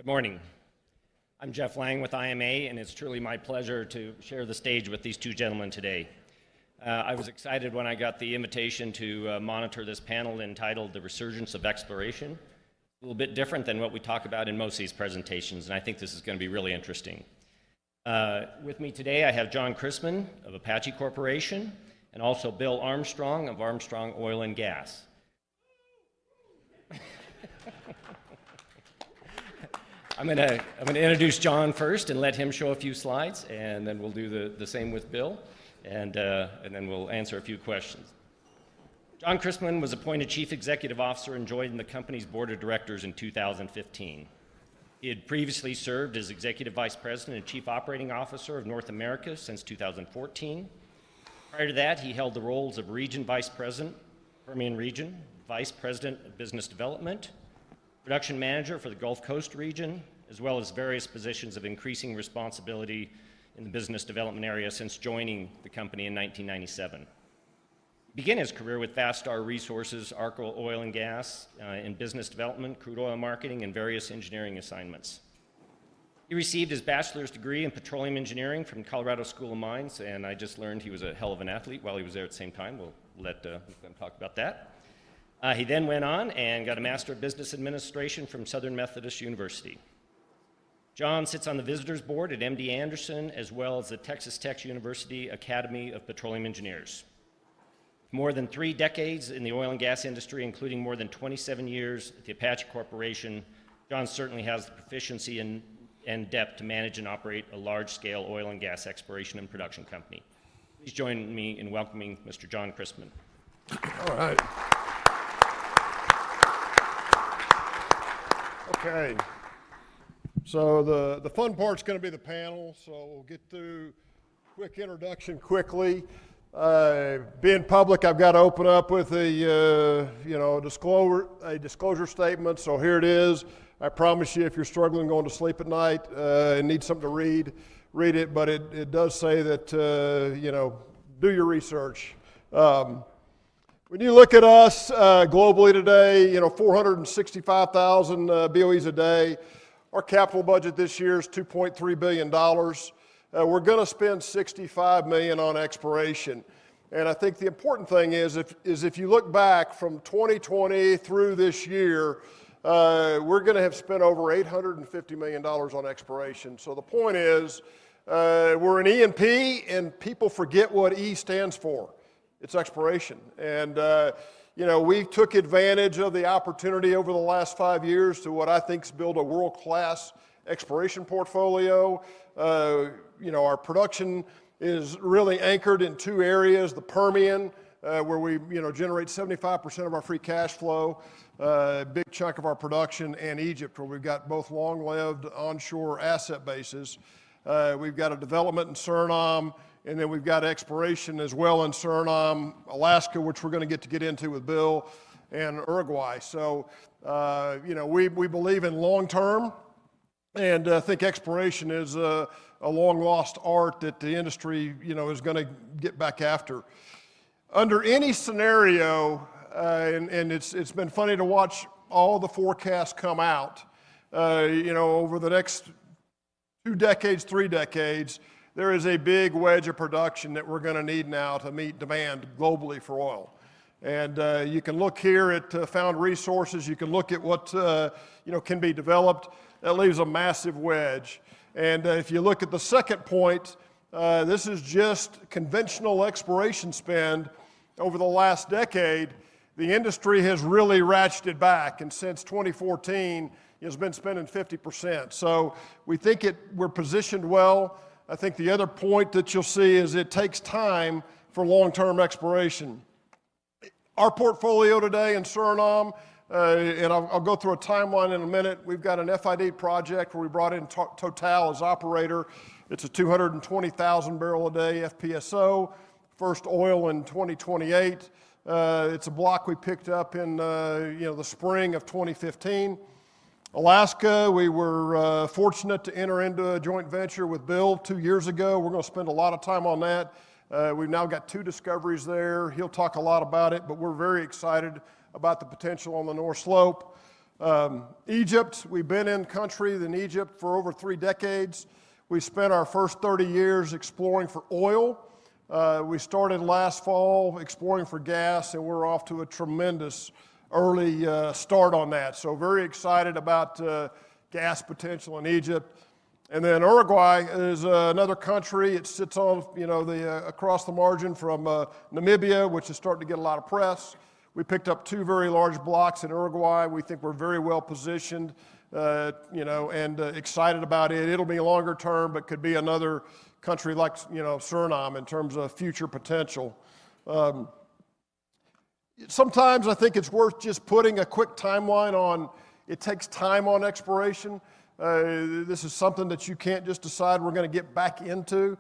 Good morning. I'm Jeff Lang with IMA, and it's truly my pleasure to share the stage with these two gentlemen today. I was excited when I got the invitation to monitor this panel entitled The Resurgence of Exploration. A little bit different than what we talk about in most of these presentations, and I think this is going to be really interesting. With me today, I have John Chrisman of Apache Corporation, and also Bill Armstrong of Armstrong Oil and Gas. I'm going to introduce John first and let him show a few slides, and then we'll do the same with Bill, and then we'll answer a few questions. John Chrisman was appointed Chief Executive Officer and joined the company's board of directors in 2015. He had previously served as Executive Vice President and Chief Operating Officer of North America since 2014. Prior to that, he held the roles of Region Vice President, Permian Region, Vice President of Business Development, Production Manager for the Gulf Coast region, as well as various positions of increasing responsibility in the business development area since joining the company in 1997. He began his career with Vastar Resources, Arco Oil and Gas, in business development, crude oil marketing, and various engineering assignments. He received his bachelor's degree in petroleum engineering from Colorado School of Mines, and I just learned he was a hell of an athlete while he was there at the same time. We'll let them talk about that. He then went on and got a Master of Business Administration from Southern Methodist University. John sits on the Visitors Board at MD Anderson, as well as the Texas Tech University Academy of Petroleum Engineers. More than 3 decades in the oil and gas industry, including more than 27 years at the Apache Corporation, John certainly has the proficiency and depth to manage and operate a large-scale oil and gas exploration and production company. Please join me in welcoming Mr. John Chrisman. All right. Okay, so the fun part's going to be the panel, so we'll get through quick introduction quickly. Being public, I've got to open up with a disclosure statement, so here it is. I promise you, if you're struggling going to sleep at night and need something to read it, but it does say that, do your research. When you look at us globally today, 465,000 BOEs a day. Our capital budget this year is $2.3 billion. We're going to spend $65 million on exploration. And I think the important thing is if you look back from 2020 through this year, we're going to have spent over $850 million on exploration. So the point is, we're an E&P, and people forget what E stands for. It's exploration. And, we took advantage of the opportunity over the last 5 years to what I think is build a world-class exploration portfolio. Our production is really anchored in 2 areas, the Permian, where we, generate 75% of our free cash flow, a big chunk of our production, and Egypt, where we've got both long-lived onshore asset bases. We've got a development in Suriname, and then we've got exploration as well in Suriname, Alaska, which we're going to get into with Bill, and Uruguay. So, we believe in long-term, and I think exploration is a long-lost art that the industry, is going to get back after. Under any scenario, and it's been funny to watch all the forecasts come out, over the next 2 decades, 3 decades, there is a big wedge of production that we're going to need now to meet demand globally for oil. And you can look here at found resources. You can look at what can be developed. That leaves a massive wedge. And if you look at the second point, this is just conventional exploration spend over the last decade. The industry has really ratcheted back, and since 2014, has been spending 50%. So we think we're positioned well. I think the other point that you'll see is it takes time for long-term exploration. Our portfolio today in Suriname, and I'll go through a timeline in a minute. We've got an FID project where we brought in Total as operator. It's a 220,000 barrel a day FPSO, first oil in 2028. It's a block we picked up in the spring of 2015. Alaska, we were fortunate to enter into a joint venture with Bill 2 years ago. We're going to spend a lot of time on that. We've now got 2 discoveries there. He'll talk a lot about it, but we're very excited about the potential on the North Slope. Egypt, we've been in country in Egypt for over 3 decades. We spent our first 30 years exploring for oil. We started last fall exploring for gas, and we're off to a tremendous early start on that. So very excited about gas potential in Egypt. And then Uruguay is another country. It sits on, across the margin from Namibia, which is starting to get a lot of press. We picked up 2 very large blocks in Uruguay. We think we're very well positioned, and excited about it. It'll be longer term, but could be another country like, Suriname in terms of future potential. Sometimes I think it's worth just putting a quick timeline on. It takes time on exploration. This is something that you can't just decide we're going to get back into.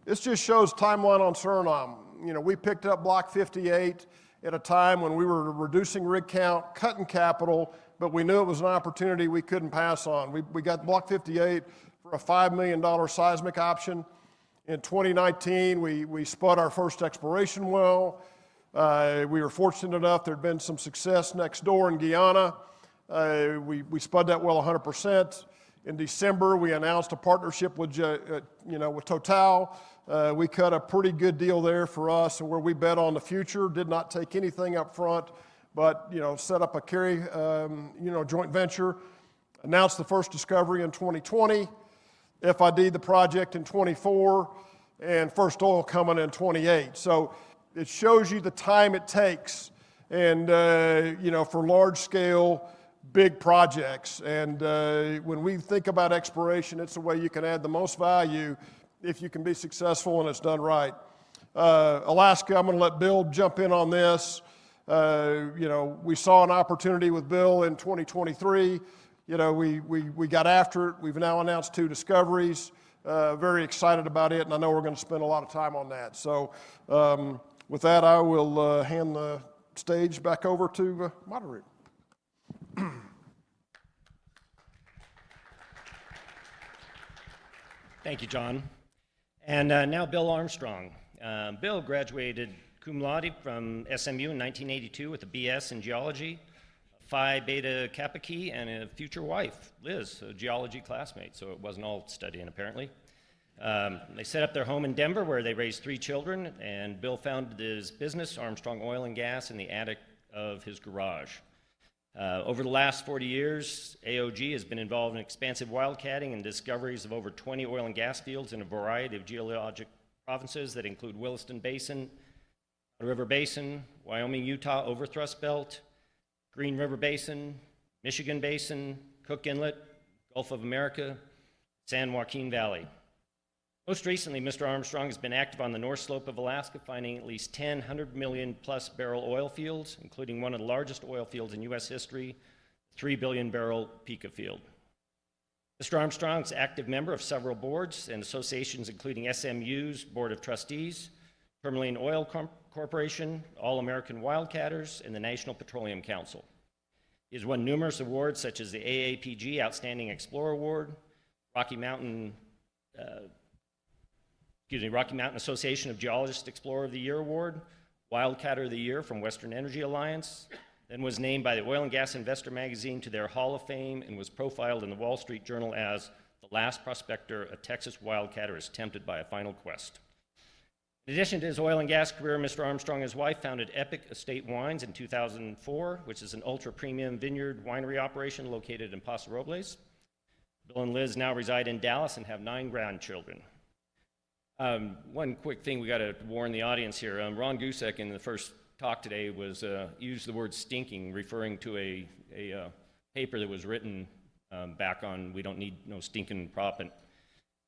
This just shows timeline on Suriname. We picked up Block 58 at a time when we were reducing rig count, cutting capital, but we knew it was an opportunity we couldn't pass on. We got Block 58 for a $5 million seismic option. In 2019, we spud our first exploration well. We were fortunate enough, there'd been some success next door in Guyana. We spud that well 100%. In December, we announced a partnership with Total. We cut a pretty good deal there for us, and where we bet on the future, did not take anything up front, but set up a carry, joint venture. Announced the first discovery in 2020, FID the project in 24, and first oil coming in 28. So it shows you the time it takes, and for large scale, big projects. And when we think about exploration, it's the way you can add the most value if you can be successful and it's done right. Alaska, I'm going to let Bill jump in on this. We saw an opportunity with Bill in 2023. We got after it. We've now announced 2 discoveries. Very excited about it, and I know we're going to spend a lot of time on that. So with that, I will hand the stage back over to moderator. Thank you, John. And now Bill Armstrong. Bill graduated cum laude from SMU in 1982 with a BS in geology, Phi Beta Kappa Key, and a future wife, Liz, a geology classmate, so it wasn't all studying apparently. They set up their home in Denver where they raised 3 children, and Bill founded his business, Armstrong Oil and Gas, in the attic of his garage. Over the last 40 years, AOG has been involved in expansive wildcatting and discoveries of over 20 oil and gas fields in a variety of geologic provinces that include Williston Basin, River Basin, Wyoming-Utah Overthrust Belt, Green River Basin, Michigan Basin, Cook Inlet, Gulf of America, San Joaquin Valley. Most recently, Mr. Armstrong has been active on the North Slope of Alaska, finding at least 10 100 million plus barrel oil fields, including one of the largest oil fields in U.S. history, 3 billion barrel Pikka field. Mr. Armstrong is an active member of several boards and associations, including SMU's Board of Trustees, Tourmaline Oil Corporation, All-American Wildcatters, and the National Petroleum Council. He has won numerous awards such as the AAPG Outstanding Explorer Award, Rocky Mountain Association of Geologists Explorer of the Year Award, Wildcatter of the Year from Western Energy Alliance, then was named by the Oil and Gas Investor magazine to their Hall of Fame and was profiled in the Wall Street Journal as the last prospector a Texas wildcatter is tempted by a final quest. In addition to his oil and gas career, Mr. Armstrong and his wife founded Epic Estate Wines in 2004, which is an ultra-premium vineyard winery operation located in Paso Robles. Bill and Liz now reside in Dallas and have 9 grandchildren. One quick thing we got to warn the audience here. Ron Gusek in the first talk today used the word stinking, referring to a paper that was written back on "We don't need no stinking proppant."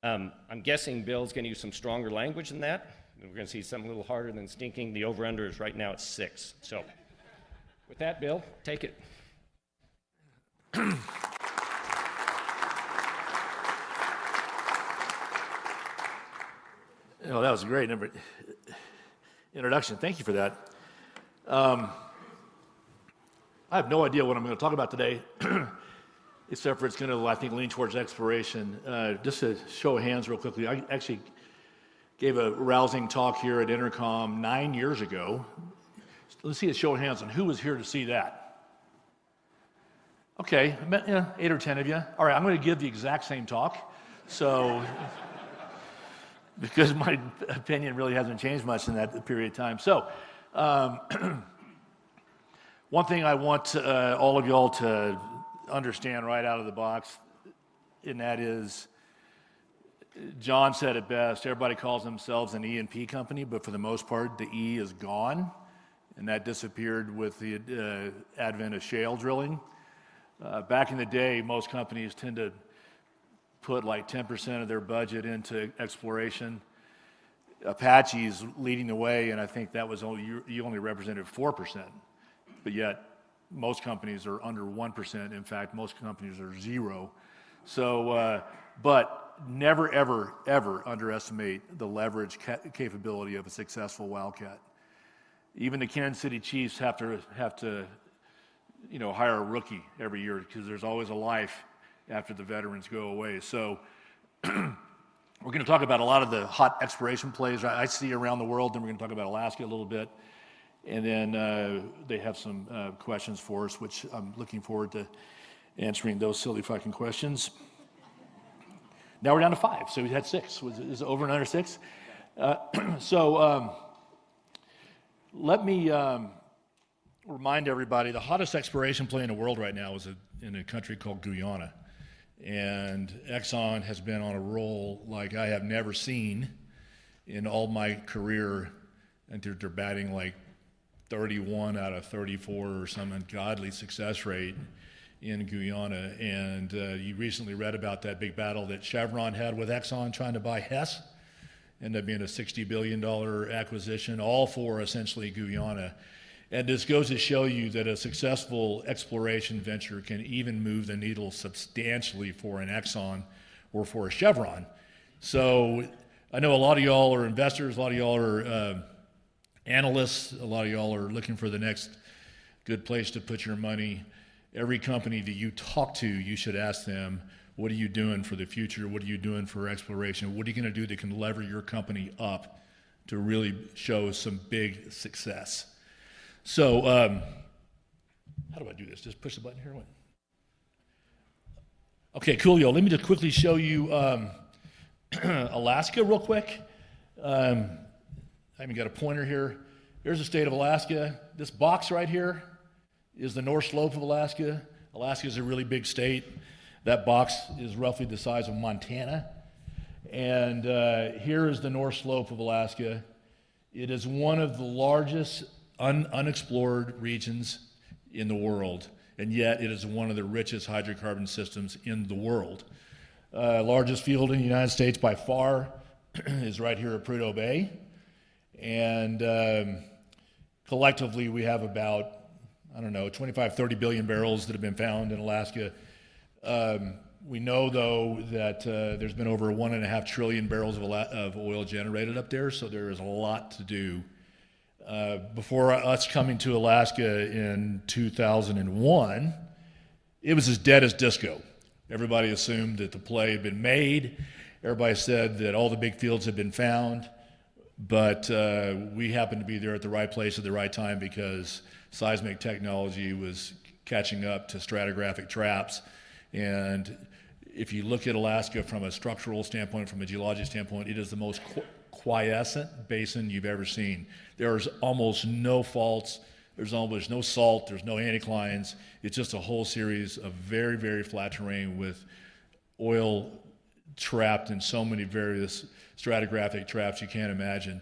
I'm guessing Bill's going to use some stronger language than that. We're going to see something a little harder than stinking. The over-under is right now at 6. So, with that, Bill, take it. Oh, that was a great introduction. Thank you for that. I have no idea what I'm going to talk about today, except for it's going to, I think, lean towards exploration. Just a show of hands real quickly. I actually gave a rousing talk here at EnerCom 9 years ago. Let's see a show of hands on who was here to see that. Okay, yeah, 8 or 10 of you. All right, I'm going to give the exact same talk. So, because my opinion really hasn't changed much in that period of time. So, one thing I want all of y'all to understand right out of the box, and that is, John said it best, everybody calls themselves an E&P company, but for the most part, the E is gone, and that disappeared with the advent of shale drilling. Back in the day, most companies tend to put like 10% of their budget into exploration. Apache's leading the way, and I think that was you only represented 4%, but yet most companies are under 1%. In fact, most companies are 0. So, but never, ever, ever underestimate the leverage capability of a successful wildcat. Even the Kansas City Chiefs have to hire a rookie every year because there's always a life after the veterans go away. So we're going to talk about a lot of the hot exploration plays I see around the world. Then we're going to talk about Alaska a little bit. And then they have some questions for us, which I'm looking forward to answering those silly fucking questions. Now we're down to 5. So we had 6. Is it over and under 6? Let me remind everybody, the hottest exploration play in the world right now is in a country called Guyana. And Exxon has been on a roll like I have never seen in all my career. And they're batting like 31 out of 34 or some ungodly success rate in Guyana. And you recently read about that big battle that Chevron had with Exxon trying to buy Hess. Ended up being a $60 billion acquisition, all for essentially Guyana. And this goes to show you that a successful exploration venture can even move the needle substantially for an Exxon or for a Chevron. So I know a lot of y'all are investors, a lot of y'all are analysts, a lot of y'all are looking for the next good place to put your money. Every company that you talk to, you should ask them, what are you doing for the future? What are you doing for exploration? What are you going to do that can lever your company up to really show some big success? So, how do I do this? Just push the button here? Okay, cool, y'all. Let me just quickly show you Alaska real quick. I even got a pointer here. Here's the state of Alaska. This box right here is the North Slope of Alaska. Alaska is a really big state. That box is roughly the size of Montana. And here is the North Slope of Alaska. It is one of the largest unexplored regions in the world, and yet it is one of the richest hydrocarbon systems in the world. Largest field in the United States by far is right here at Prudhoe Bay. And collectively, we have about, 25, 30 billion barrels that have been found in Alaska. We know, though, that there's been over 1.5 trillion barrels of oil generated up there, so there is a lot to do. Before us coming to Alaska in 2001, it was as dead as disco. Everybody assumed that the play had been made. Everybody said that all the big fields had been found. But we happened to be there at the right place at the right time because seismic technology was catching up to stratigraphic traps. And if you look at Alaska from a structural standpoint, from a geologic standpoint, it is the most quiescent basin you've ever seen. There's almost no faults. There's almost no salt. There's no anticlines. It's just a whole series of very, very flat terrain with oil trapped in so many various stratigraphic traps you can't imagine.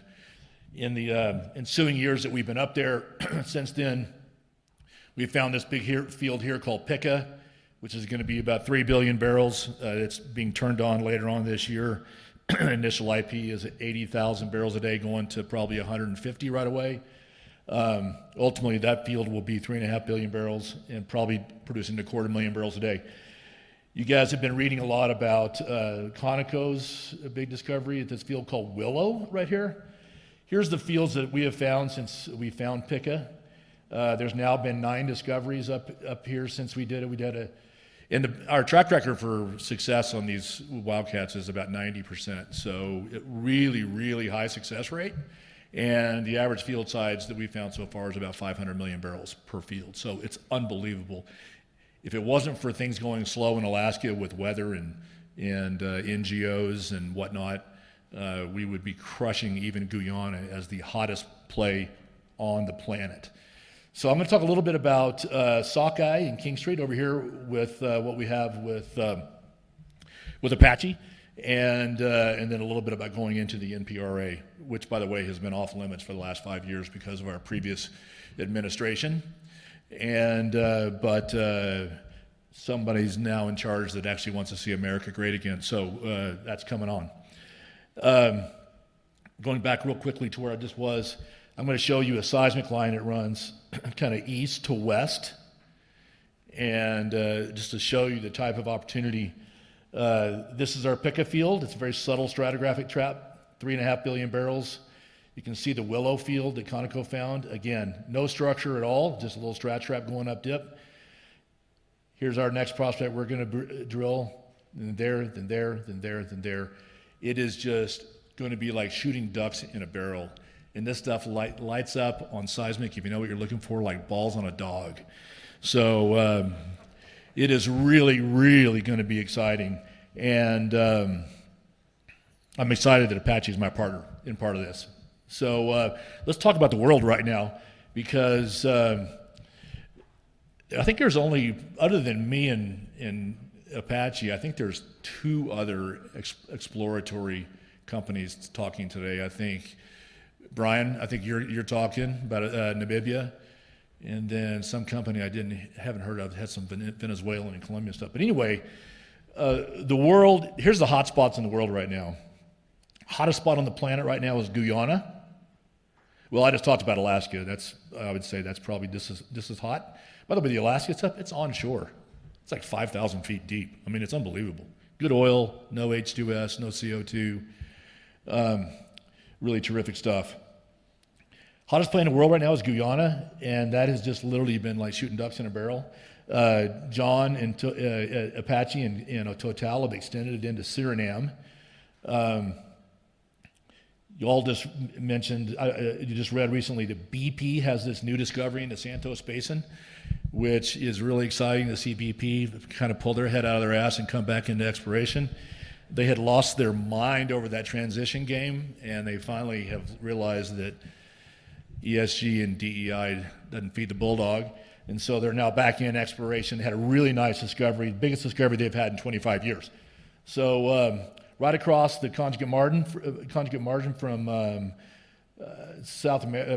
In the ensuing years that we've been up there, since then, we found this big field here called Pika, which is going to be about 3 billion barrels. It's being turned on later on this year. Initial IP is at 80,000 barrels a day, going to probably 150 right away. Ultimately, that field will be 3.5 billion barrels and probably producing 250,000 barrels a day. You guys have been reading a lot about Conoco's big discovery at this field called Willow right here. Here's the fields that we have found since we found Pika. There's now been 9 discoveries up here since we did it. Our track record for success on these wildcats is about 90%. So really, really high success rate. And the average field size that we found so far is about 500 million barrels per field. So it's unbelievable. if it wasn't for things going slow in Alaska with weather and NGOs and whatnot, we would be crushing even Guyana as the hottest play on the planet. So I'm going to talk a little bit about Sockeye and King Street over here with what we have with Apache, and then a little bit about going into the NPRA, which, by the way, has been off limits for the last 5 years because of our previous administration. But somebody's now in charge that actually wants to see America great again. So that's coming on. Going back real quickly to where I just was, I'm going to show you a seismic line that runs kind of east to west. And just to show you the type of opportunity, this is our Pika field. It's a very subtle stratigraphic trap, 3.5 billion barrels. You can see the Willow field that Conoco found. Again, no structure at all, just a little strat trap going up dip. Here's our next prospect we're going to drill. Then there, then there, then there, then there. It is just going to be like shooting ducks in a barrel. And this stuff lights up on seismic, if you know what you're looking for, like balls on a dog. So it is really, really going to be exciting. And I'm excited that Apache is my partner in part of this. So let's talk about the world right now, because I think there's only, other than me and Apache, I think there's 2 other exploratory companies talking today. I think, Brian, I think you're talking about Namibia, and then some company I haven't heard of, had some Venezuelan and Colombian stuff. But anyway, the world, here's the hot spots in the world right now. Hottest spot on the planet right now is Guyana. Well, I just talked about Alaska. I would say that's probably just as hot. By the way, the Alaska stuff, it's onshore. It's like 5,000 feet deep. I mean, it's unbelievable. Good oil, no H2S, no CO2. Really terrific stuff. Hottest play in the world right now is Guyana, and that has just literally been like shooting ducks in a barrel. John and Apache and Total have extended it into Suriname. You all just mentioned, you just read recently that BP has this new discovery in the Santos Basin, which is really exciting to see BP kind of pull their head out of their ass and come back into exploration. They had lost their mind over that transition game, and they finally have realized that ESG and DEI doesn't feed the bulldog, and so they're now back in exploration. They had a really nice discovery, biggest discovery they've had in 25 years. So right across the conjugate margin from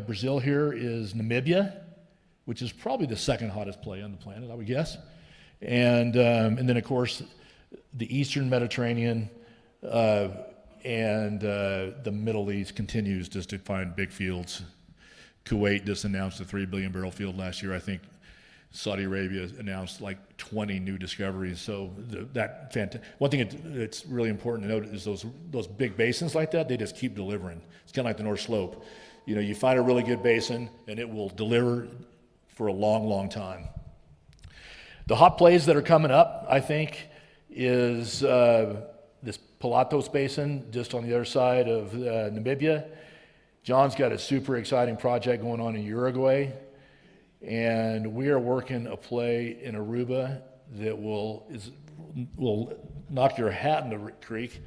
Brazil here is Namibia, which is probably the second hottest play on the planet, I would guess. And then, of course, the Eastern Mediterranean and the Middle East continues just to find big fields. Kuwait just announced a 3 billion barrel field last year. I think Saudi Arabia announced like 20 new discoveries. So one thing it's really important to note is those big basins like that, they just keep delivering. It's kind of like the North Slope. You know, you find a really good basin and it will deliver for a long, long time. The hot plays that are coming up, I think, is this Pilatos Basin just on the other side of Namibia. John's got a super exciting project going on in Uruguay. And we are working a play in Aruba that will knock your hat in the creek.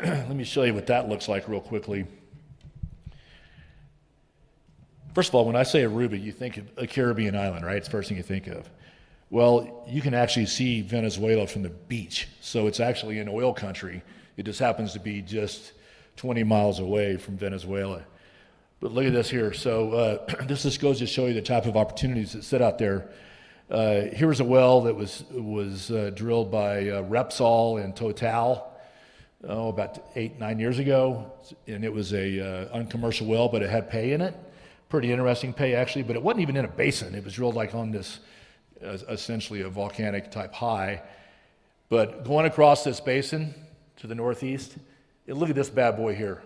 Let me show you what that looks like real quickly. First of all, when I say Aruba, you think of a Caribbean island, right? It's the first thing you think of. Well, you can actually see Venezuela from the beach. So it's actually an oil country. It just happens to be just 20 miles away from Venezuela. But look at this here. So this just goes to show you the type of opportunities that sit out there. Here was a well that was drilled by Repsol and Total about 8-9 years ago, and it was a uncommercial well, but it had pay in it. Pretty interesting pay actually, but it wasn't even in a basin. It was drilled like on this essentially a volcanic type high. But going across this basin to the northeast, look at this bad boy here.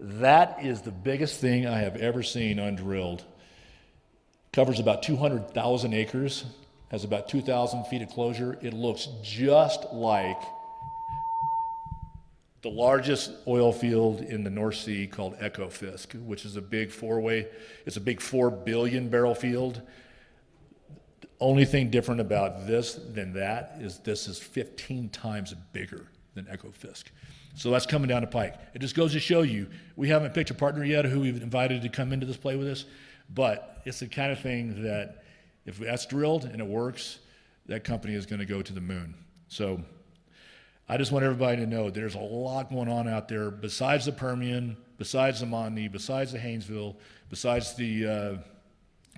That is the biggest thing I have ever seen undrilled. Covers about 200,000 acres, has about 2,000 feet of closure. It looks just like the largest oil field in the North Sea called Ekofisk, which is a big it's a big 4 billion barrel field. Only thing different about this than that is this is 15 times bigger than EchoFisk. So that's coming down the pike. It just goes to show you, we haven't picked a partner yet who we've invited to come into this play with us, but it's the kind of thing that if that's drilled and it works, that company is going to go to the moon. So I just want everybody to know there's a lot going on out there besides the Permian, besides the Montney, besides the Haynesville, besides the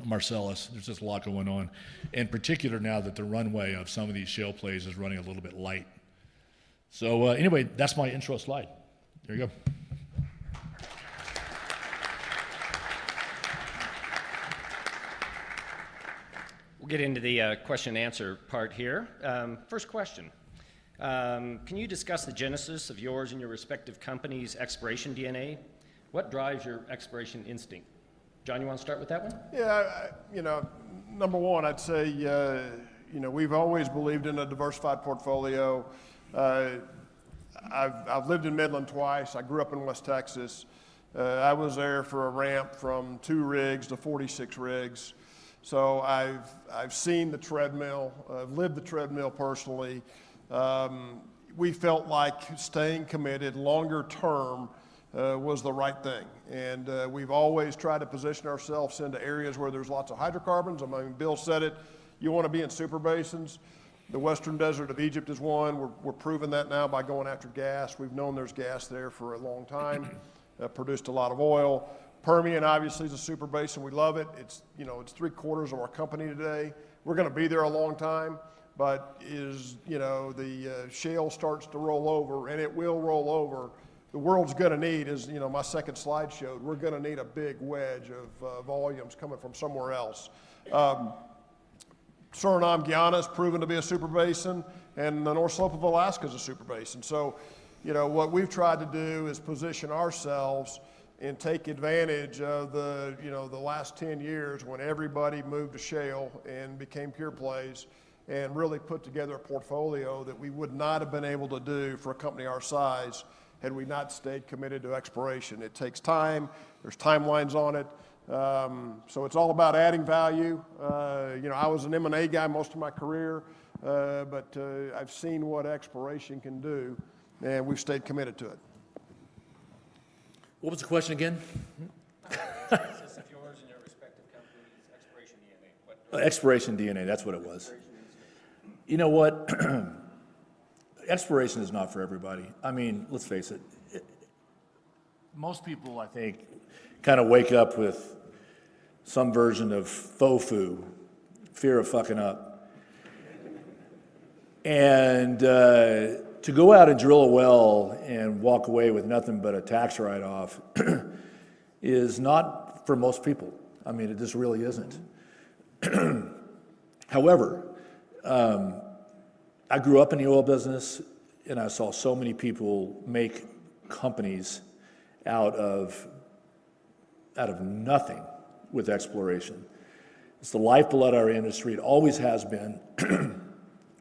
Marcellus. There's just a lot going on, in particular now that the runway of some of these shale plays is running a little bit light. So anyway, that's my intro slide. There you go. We'll get into the question and answer part here. First question. Can you discuss the genesis of yours and your respective companies' exploration DNA? What drives your exploration instinct? John, you want to start with that one? Yeah, number one, I'd say, we've always believed in a diversified portfolio. I've lived in Midland twice. I grew up in West Texas. I was there for a ramp from 2 rigs to 46 rigs. So I've seen the treadmill. I've lived the treadmill personally. We felt like staying committed longer term was the right thing. And we've always tried to position ourselves into areas where there's lots of hydrocarbons. I mean, Bill said it, you want to be in super basins. The Western Desert of Egypt is one. We're proving that now by going after gas. We've known there's gas there for a long time, produced a lot of oil. Permian obviously is a super basin. We love it. It's 3/4 of our company today. We're going to be there a long time, but the shale starts to roll over, and it will roll over. The world's going to need, as my second slide showed, we're going to need a big wedge of volumes coming from somewhere else. Suriname, Guyana is proven to be a super basin, and the North Slope of Alaska is a super basin. So, what we've tried to do is position ourselves and take advantage of the last 10 years when everybody moved to shale and became pure plays, and really put together a portfolio that we would not have been able to do for a company our size had we not stayed committed to exploration. It takes time. There's timelines on it. So it's all about adding value. I was an M&A guy most of my career, but I've seen what exploration can do, and we've stayed committed to it. What was the question again? Genesis of yours and your respective companies' exploration DNA. Exploration DNA, that's what it was. You know what? Exploration is not for everybody. I mean, let's face it. Most people, I think, kind of wake up with some version of FOFU, fear of fucking up. And to go out and drill a well and walk away with nothing but a tax write-off is not for most people. I mean, it just really isn't. However, I grew up in the oil business, and I saw so many people make companies out of nothing with exploration. It's the lifeblood of our industry. It always has been.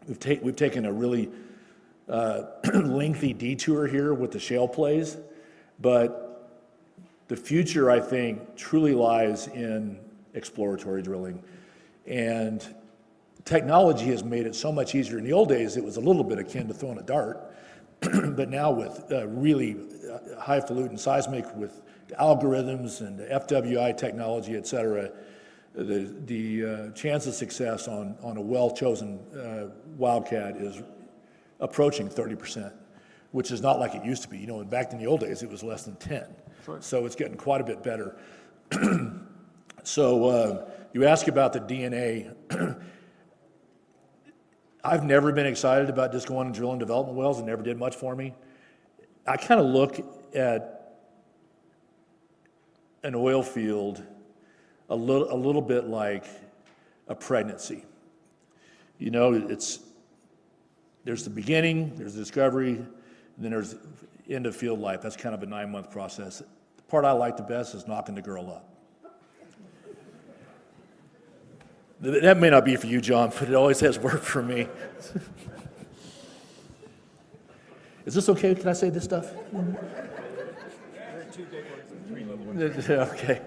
We've taken a really lengthy detour here with the shale plays, but the future, I think, truly lies in exploratory drilling. And technology has made it so much easier. In the old days, it was a little bit akin to throwing a dart, but now with really highfalutin seismic, with algorithms and FWI technology, et cetera, the chance of success on a well-chosen wildcat is approaching 30%, which is not like it used to be. Back in the old days, it was less than 10. Right. So it's getting quite a bit better. So you ask about the DNA. I've never been excited about just going and drilling development wells. It never did much for me. I kind of look at an oil field a little bit like a pregnancy. There's the beginning, there's the discovery, and then there's end of field life. That's kind of a 9-month process. The part I like the best is knocking the girl up. That may not be for you, John, but it always has worked for me. Is this okay? Can I say this stuff? There are 2 big ones and 3 little ones. Okay.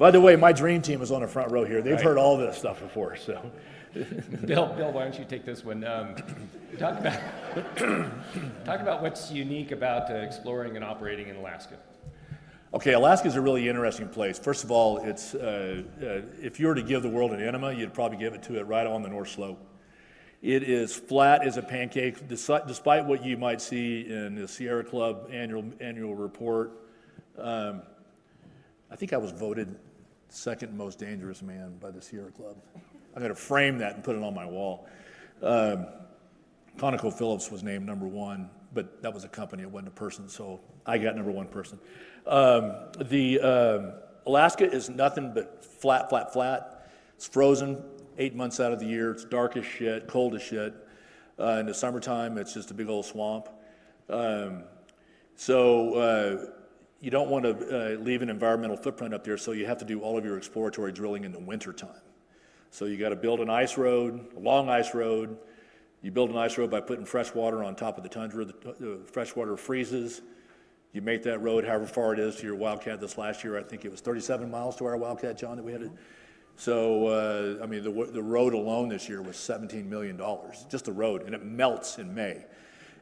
By the way, my dream team is on the front row here. They've heard all this stuff before, so. Bill, why don't you take this one? Talk about talk about what's unique about exploring and operating in Alaska. Okay, Alaska is a really interesting place. First of all, it's if you were to give the world an enema, you'd probably give it to it right on the North Slope. It is flat as a pancake, despite what you might see in the Sierra Club annual report. I think I was voted second most dangerous man by the Sierra Club. I'm going to frame that and put it on my wall. ConocoPhillips was named number one, but that was a company, it wasn't a person, so I got number one person. Alaska is nothing but flat. It's frozen 8 months out of the year. It's dark as shit, cold as shit. In the summertime, it's just a big old swamp. You don't want to leave an environmental footprint up there, so you have to do all of your exploratory drilling in the wintertime. So you got to build an ice road, a long ice road. You build an ice road by putting fresh water on top of the tundra. The fresh water freezes. You make that road however far it is to your Wildcat. This last year, I think it was 37 miles to our Wildcat, John, that we had to. So, the road alone this year was $17 million, just the road, and it melts in May.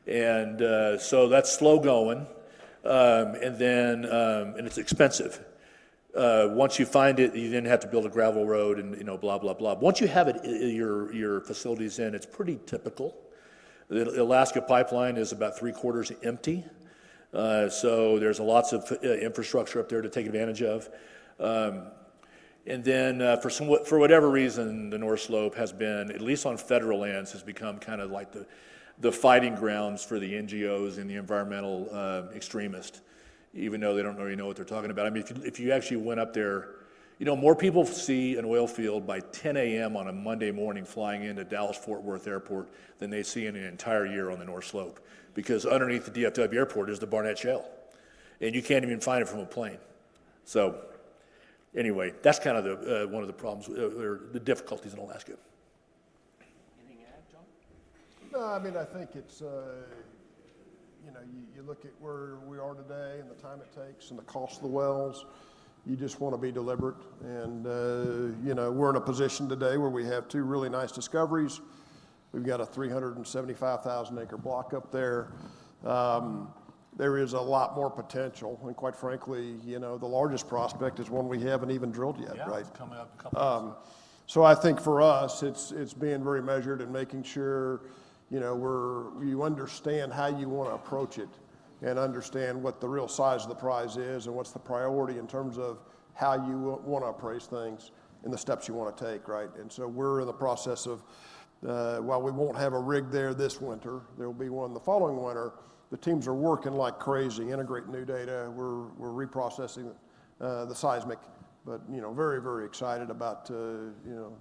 And so that's slow going, and it's expensive. Once you find it, you then have to build a gravel road and, blah, blah, blah. Once you have it, your facilities in, it's pretty typical. The Alaska pipeline is about 3/4 empty. So there's lots of infrastructure up there to take advantage of. And then for whatever reason, the North Slope has been, at least on federal lands, has become kind of like the fighting grounds for the NGOs and the environmental extremists, even though they don't really know what they're talking about. I mean, if you actually went up there, more people see an oil field by 10 a.m. on a Monday morning flying into Dallas-Fort Worth Airport than they see in an entire year on the North Slope, because underneath the DFW airport is the Barnett Shale, and you can't even find it from a plane. So anyway, that's kind of one of the problems, or the difficulties in Alaska. Anything to add, John? No, I mean, I think it's, you look at where we are today and the time it takes and the cost of the wells. You just want to be deliberate. And, we're in a position today where we have two really nice discoveries. We've got a 375,000 acre block up there. There is a lot more potential. And quite frankly, the largest prospect is one we haven't even drilled yet, right? It's coming up a couple months. So I think for us, it's being very measured and making sure, you understand how you want to approach it and understand what the real size of the prize is and what's the priority in terms of how you want to appraise things and the steps you want to take, right? And so we're in the process of, while we won't have a rig there this winter, there will be one the following winter. The teams are working like crazy, integrating new data. We're reprocessing the seismic, but very, very excited about the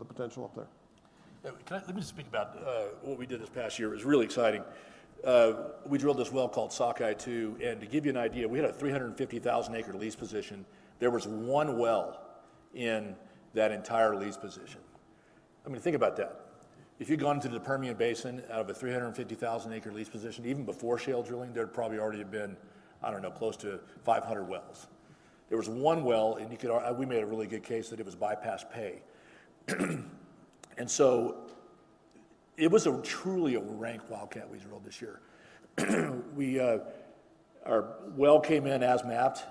potential up there. Let me just speak about what we did this past year. It was really exciting. We drilled this well called Sockeye 2, and to give you an idea, we had a 350,000 acre lease position. There was one well in that entire lease position. I mean, think about that. If you'd gone into the Permian Basin out of a 350,000 acre lease position, even before shale drilling, there'd probably already have been, close to 500 wells. There was one well, and we made a really good case that it was bypass pay. And so it was truly a rank Wildcat we drilled this year. Our well came in as mapped,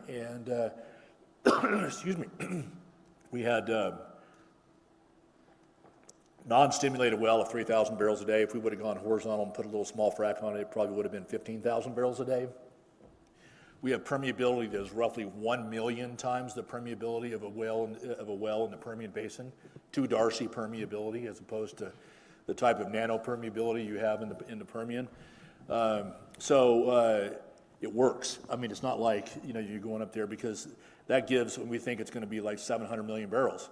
and excuse me, we had non-stimulated well of 3,000 barrels a day. If we would have gone horizontal and put a little small frac on it, it probably would have been 15,000 barrels a day. We have permeability that is roughly 1 million times the permeability of a well in the Permian Basin, 2 Darcy permeability, as opposed to the type of nano permeability you have in the Permian. It works. I mean, it's not like you're going up there, because that gives, we think it's going to be like 700 million barrels.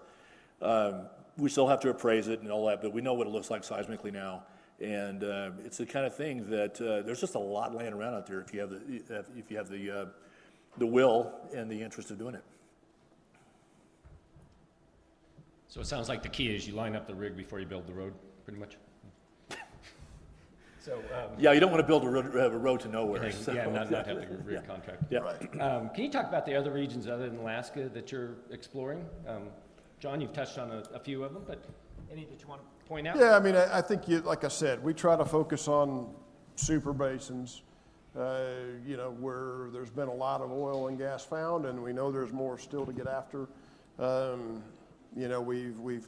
We still have to appraise it and all that, but we know what it looks like seismically now. And it's the kind of thing that there's just a lot laying around out there if you have the will and the interest of doing it. So it sounds like the key is you line up the rig before you build the road, pretty much. So, Yeah, you don't want to build a road to nowhere. So. yeah, not have the rig contract. Yeah. Right. Can you talk about the other regions other than Alaska that you're exploring? John, you've touched on a few of them, but any that you want to point out? Yeah, I mean, I think, like I said, we try to focus on super basins, where there's been a lot of oil and gas found, and we know there's more still to get after. We've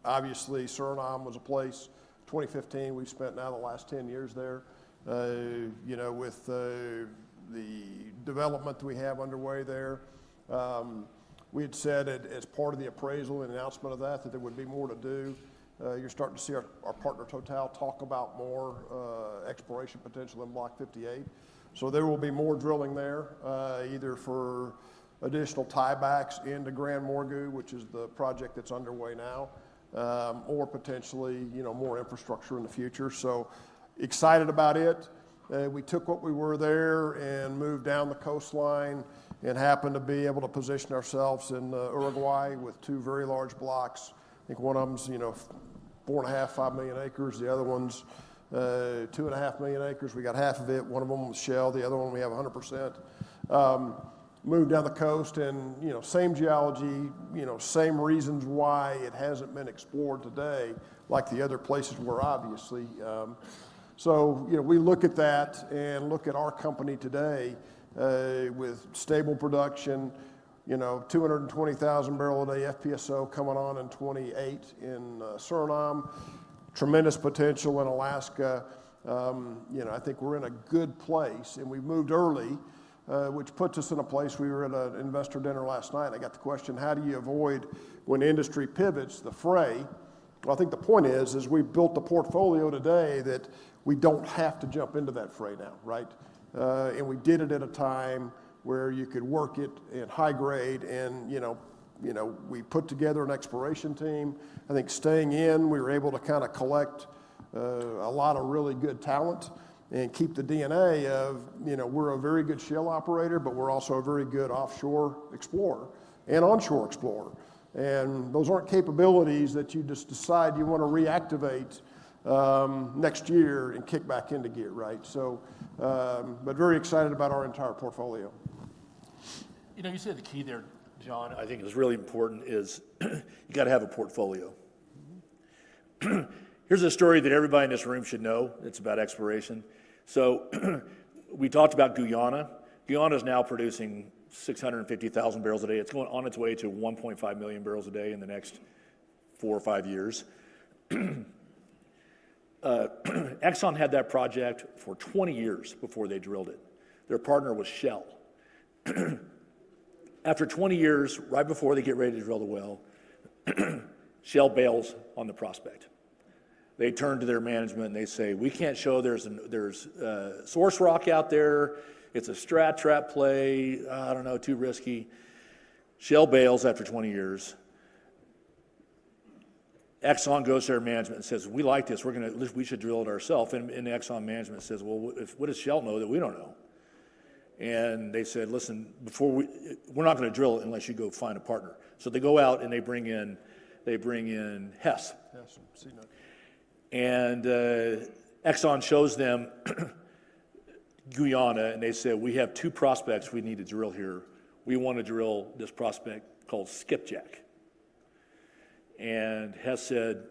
obviously Suriname was a place. 2015, we've spent now the last 10 years there. With the development that we have underway there. We had said as part of the appraisal and announcement of that there would be more to do. You're starting to see our partner Total talk about more exploration potential in Block 58. So there will be more drilling there, either for additional tiebacks into Grand Morgu, which is the project that's underway now, or potentially, more infrastructure in the future. So excited about it. We took what we were there and moved down the coastline and happened to be able to position ourselves in Uruguay with two very large blocks. I think one of them's, 4.5, 5 million acres. The other one's 2.5 million acres. We got half of it. One of them was Shell. The other one we have 100%. Moved down the coast and, same geology, same reasons why it hasn't been explored today, like the other places were obviously. So, we look at that and look at our company today with stable production, 220,000 barrel a day FPSO coming on in 28 in Suriname, tremendous potential in Alaska. I think we're in a good place, and we moved early, which puts us in a place. We were at an investor dinner last night, and I got the question, how do you avoid when industry pivots the fray? Well, I think the point is we've built the portfolio today that we don't have to jump into that fray now, right? And we did it at a time where you could work it in high grade, and we put together an exploration team. I think staying in, we were able to kind of collect a lot of really good talent and keep the DNA of, we're a very good shale operator, but we're also a very good offshore explorer and onshore explorer. And those aren't capabilities that you just decide you want to reactivate next year and kick back into gear, right? So, but very excited about our entire portfolio. You said the key there, John, I think is really important is you got to have a portfolio. Here's a story that everybody in this room should know. It's about exploration. So we talked about Guyana. Guyana is now producing 650,000 barrels a day. It's going on its way to 1.5 million barrels a day in the next 4 or 5 years. Exxon had that project for 20 years before they drilled it. Their partner was Shell. After 20 years, right before they get ready to drill the well, Shell bails on the prospect. They turn to their management and they say, we can't show there's source rock out there. It's a strat trap play. I don't know, too risky. Shell bails after 20 years. Exxon goes to their management and says, we like this. We should drill it ourselves. And Exxon management says, well, what does Shell know that we don't know? And they said, listen, we're not going to drill it unless you go find a partner. So they go out and they bring in Hess. Yes, And Exxon shows them Guyana, and they said, we have 2 prospects we need to drill here. We want to drill this prospect called Skipjack. And Hess said,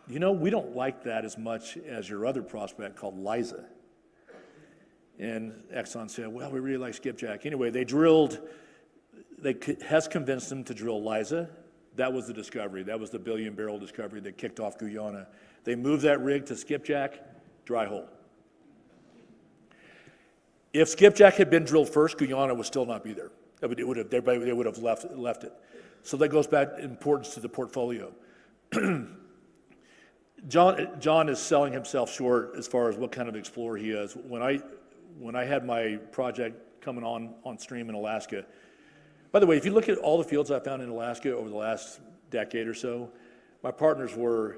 we don't like that as much as your other prospect called Liza. And Exxon said, well, we really like Skipjack. Anyway, Hess convinced them to drill Liza. That was the discovery. That was the billion-barrel discovery that kicked off Guyana. They moved that rig to Skipjack, dry hole. If Skipjack had been drilled first, Guyana would still not be there. They would have left it. So that goes back to importance to the portfolio. John is selling himself short as far as what kind of explorer he is. When I had my project coming on stream in Alaska, by the way, if you look at all the fields I found in Alaska over the last decade or so, my partners were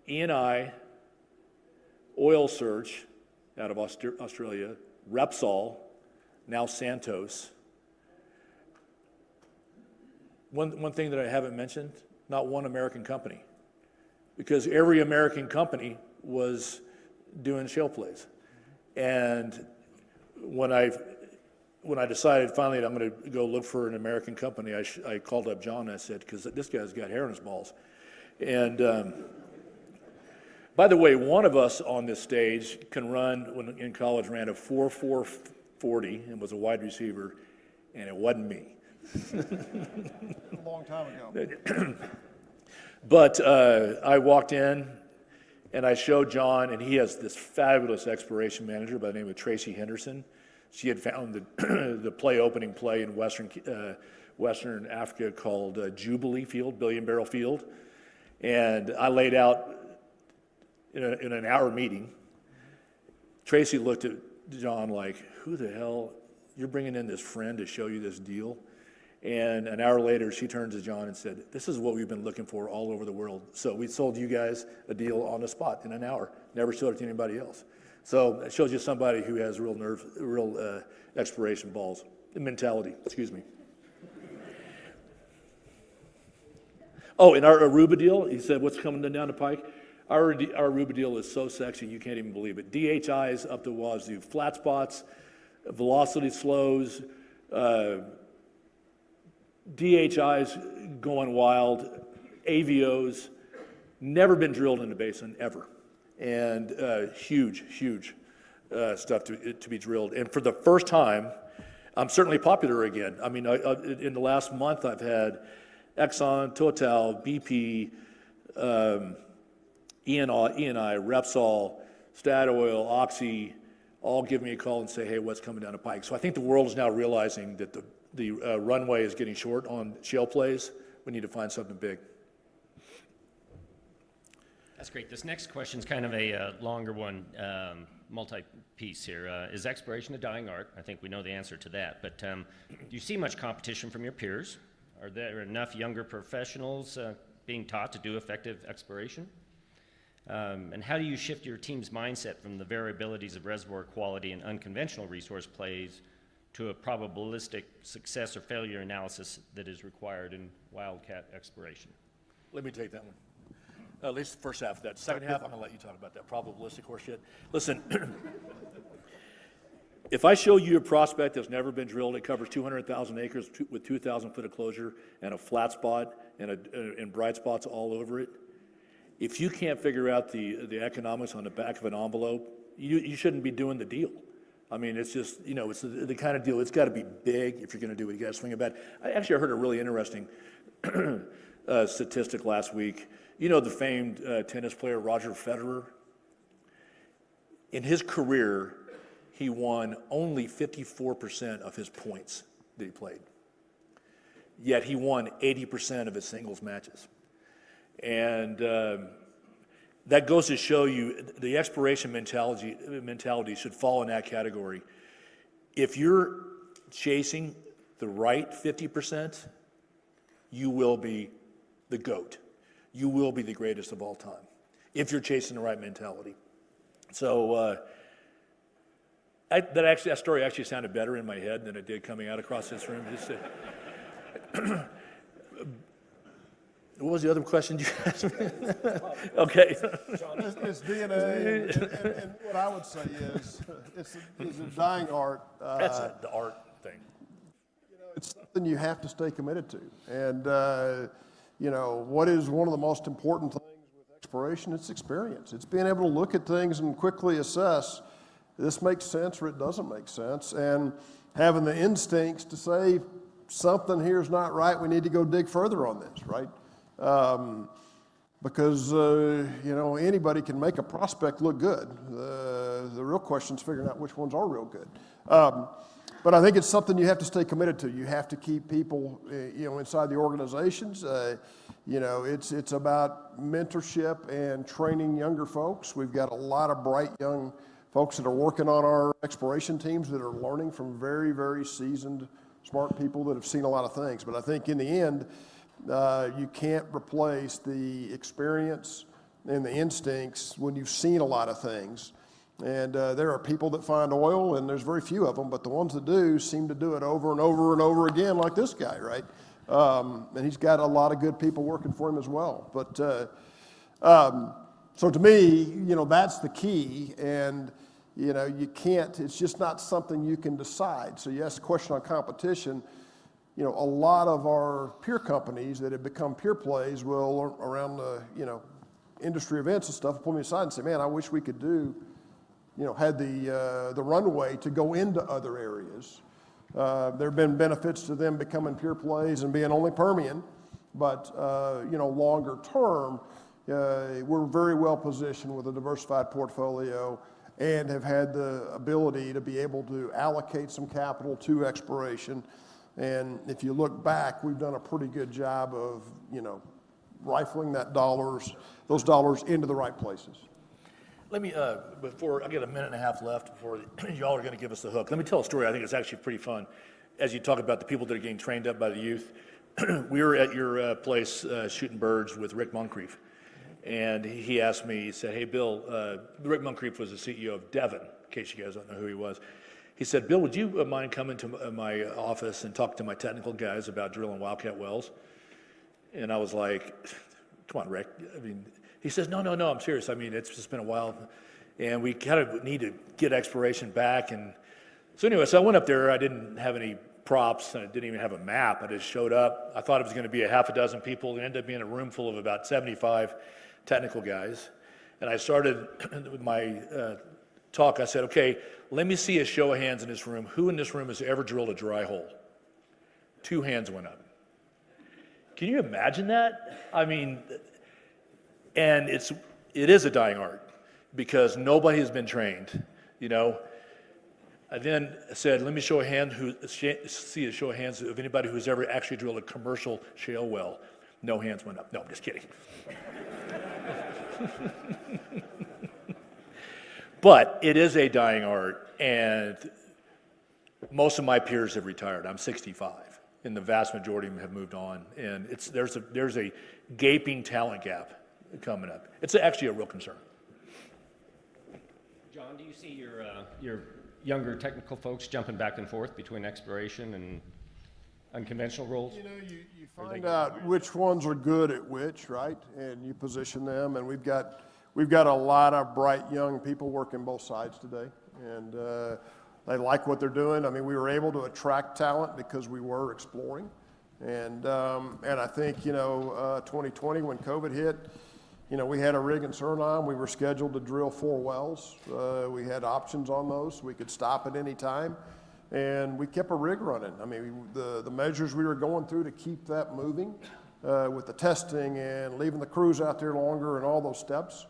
ENI, Oil Search out of Australia, Repsol, now Santos. One thing that I haven't mentioned, not one American company, because every American company was doing shale plays. And when I decided finally that I'm going to go look for an American company, I called up John and I said, because this guy's got hair in his balls. And by the way, one of us on this stage can run, when in college, ran a 4.440 and was a wide receiver, and it wasn't me. A long time ago. But I walked in and I showed John, and he has this fabulous exploration manager by the name of Tracy Henderson. She had found the opening play in Western Africa called Jubilee Field, Billion Barrel Field. And I laid out in an hour meeting. Tracy looked at John like, who the hell, you're bringing in this friend to show you this deal? And an hour later, she turned to John and said, this is what we've been looking for all over the world. So we sold you guys a deal on the spot in an hour. Never showed it to anybody else. So it shows you somebody who has real exploration balls, mentality, excuse me. Oh, and our Aruba deal, he said, what's coming down the pike? Our Aruba deal is so sexy, you can't even believe it. DHIs up the wazoo, flat spots, velocity slows, DHIs going wild, AVOs, never been drilled in the basin, ever. And huge stuff to be drilled. And for the first time, I'm certainly popular again. I mean, in the last month, I've had Exxon, Total, BP, ENI, Repsol, Statoil, Oxy, all give me a call and say, hey, what's coming down the pike? So I think the world is now realizing that the runway is getting short on shale plays. We need to find something big. That's great. This next question is kind of a longer one, multi-piece here. Is exploration a dying art? I think we know the answer to that. But do you see much competition from your peers? Are there enough younger professionals being taught to do effective exploration? And how do you shift your team's mindset from the variabilities of reservoir quality and unconventional resource plays to a probabilistic success or failure analysis that is required in wildcat exploration? Let me take that one. At least the first half of that. Second half, I'm going to let you talk about that probabilistic horseshit. Listen, if I show you a prospect that's never been drilled, it covers 200,000 acres with 2,000 foot of closure and a flat spot and bright spots all over it, if you can't figure out the economics on the back of an envelope, you shouldn't be doing the deal. I mean, it's just, it's the kind of deal, it's got to be big if you're going to do it. You got to swing a bat. I heard a really interesting statistic last week. You know the famed tennis player Roger Federer? In his career, he won only 54% of his points that he played. Yet he won 80% of his singles matches. And that goes to show you the exploration mentality should fall in that category. If you're chasing the right 50%, you will be the GOAT. You will be the greatest of all time if you're chasing the right mentality. So that story actually sounded better in my head than it did coming out across this room. What was the other question you asked me? Okay. It's DNA, and what I would say is it's a dying art. That's the art thing. It's something you have to stay committed to. And, what is one of the most important things with exploration? It's experience. It's being able to look at things and quickly assess this makes sense or it doesn't make sense, and having the instincts to say something here is not right, we need to go dig further on this, right? Because anybody can make a prospect look good. The real question is figuring out which ones are real good. But I think it's something you have to stay committed to. You have to keep people, inside the organizations. It's about mentorship and training younger folks. We've got a lot of bright young folks that are working on our exploration teams that are learning from very, very seasoned, smart people that have seen a lot of things. But I think in the end, you can't replace the experience and the instincts when you've seen a lot of things. And there are people that find oil, and there's very few of them, but the ones that do seem to do it over and over and over again, like this guy, right? And he's got a lot of good people working for him as well. But So to me, you know, that's the key, and you know, you can't, it's just not something you can decide. So you asked a question on competition. You know, a lot of our peer companies that have become pure plays will, around the, you know, industry events and stuff, pull me aside and say, man, I wish we could do, you know, had the runway to go into other areas. There have been benefits to them becoming pure plays and being only Permian, but, you know, longer term, we're very well positioned with a diversified portfolio and have had the ability to be able to allocate some capital to exploration. And if you look back, we've done a pretty good job of, you know, rifling those dollars into the right places. Let me, before, I got a minute and a half left before y'all are going to give us the hook. Let me tell a story. I think it's actually pretty fun. As you talk about the people that are getting trained up by the youth, we were at your place shooting birds with Rick Moncrief. And he asked me, he said, hey, Bill, Rick Moncrief was the CEO of Devon, in case you guys don't know who he was. He said, Bill, would you mind coming to my office and talk to my technical guys about drilling wildcat wells? And I was like, come on, Rick. I mean, he says, no, I'm serious. I mean, it's just been a while. And we kind of need to get exploration back. And so anyway, so I went up there. I didn't have any props. I didn't even have a map. I just showed up. I thought it was going to be a half a dozen people. It ended up being a room full of about 75 technical guys. And I started with my talk. I said, okay, let me see a show of hands in this room. Who in this room has ever drilled a dry hole? 2 hands went up. Can you imagine that? I mean, and it is a dying art because nobody has been trained, you know. I then said, let me see a show of hands of anybody who's ever actually drilled a commercial shale well. No hands went up. No, I'm just kidding. But it is a dying art, and most of my peers have retired. I'm 65, and the vast majority of them have moved on. And there's a gaping talent gap coming up. It's actually a real concern. John, do you see your younger technical folks jumping back and forth between exploration and unconventional roles? You know, you find out which ones are good at which, right? And you position them, and we've got a lot of bright young people working both sides today, and they like what they're doing. I mean, we were able to attract talent because we were exploring, and I think, you know, 2020 when COVID hit, you know, we had a rig in Suriname. We were scheduled to drill 4 wells. We had options on those. We could stop at any time, and we kept a rig running. I mean, the measures we were going through to keep that moving with the testing and leaving the crews out there longer and all those steps,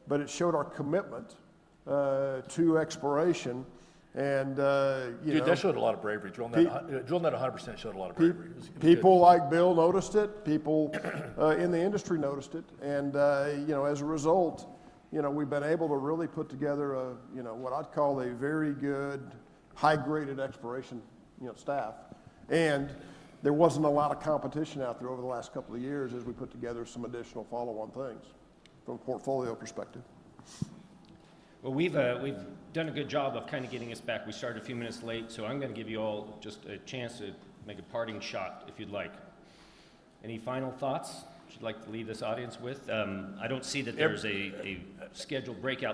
but it showed our commitment to exploration. And Dude, that showed a lot of bravery. Drilling that 100% showed a lot of bravery. People like Bill noticed it. People in the industry noticed it. And you know, as a result, you know, we've been able to really put together a, you know, what I'd call a very good, high-graded exploration, you know, staff. And there wasn't a lot of competition out there over the last couple of years as we put together some additional follow-on things from a portfolio perspective. Well, we've done a good job of kind of getting us back. We started a few minutes late, so I'm going to give you all just a chance to make a parting shot, if you'd like. Any final thoughts you'd like to leave this audience with? I don't see that there's a scheduled breakout